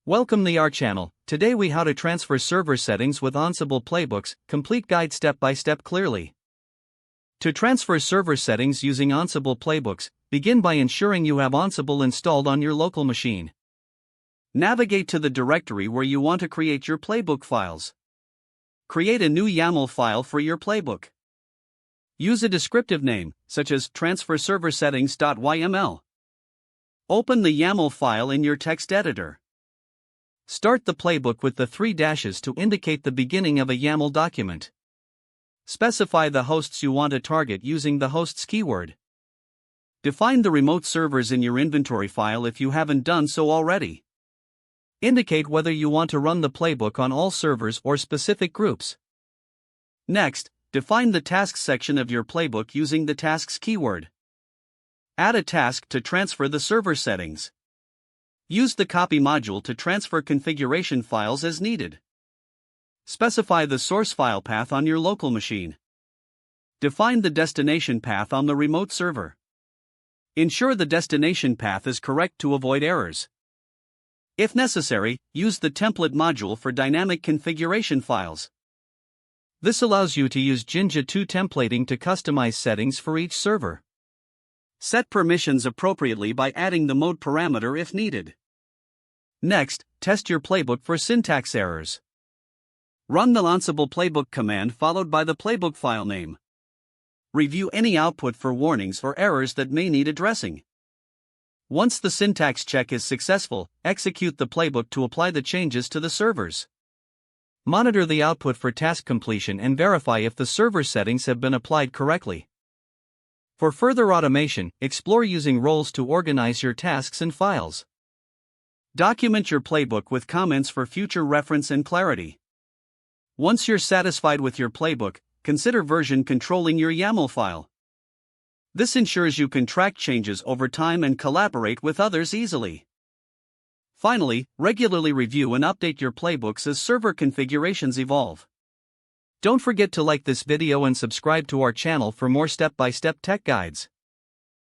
Welcome to our channel. Today we how to transfer server settings with Ansible playbooks, complete guide step by step clearly. To transfer server settings using Ansible playbooks, begin by ensuring you have Ansible installed on your local machine. Navigate to the directory where you want to create your playbook files. Create a new YAML file for your playbook. Use a descriptive name, such as transferserversettings.yml. Open the YAML file in your text editor. Start the playbook with the 3 dashes to indicate the beginning of a YAML document. Specify the hosts you want to target using the hosts keyword. Define the remote servers in your inventory file if you haven't done so already. Indicate whether you want to run the playbook on all servers or specific groups. Next, define the tasks section of your playbook using the tasks keyword. Add a task to transfer the server settings. Use the copy module to transfer configuration files as needed. Specify the source file path on your local machine. Define the destination path on the remote server. Ensure the destination path is correct to avoid errors. If necessary, use the template module for dynamic configuration files. This allows you to use Jinja 2 templating to customize settings for each server. Set permissions appropriately by adding the mode parameter if needed. Next, test your playbook for syntax errors. Run the Ansible playbook command followed by the playbook file name. Review any output for warnings or errors that may need addressing. Once the syntax check is successful, execute the playbook to apply the changes to the servers. Monitor the output for task completion and verify if the server settings have been applied correctly. For further automation, explore using roles to organize your tasks and files. Document your playbook with comments for future reference and clarity. Once you're satisfied with your playbook, consider version controlling your YAML file. This ensures you can track changes over time and collaborate with others easily. Finally, regularly review and update your playbooks as server configurations evolve. Don't forget to like this video and subscribe to our channel for more step-by-step tech guides.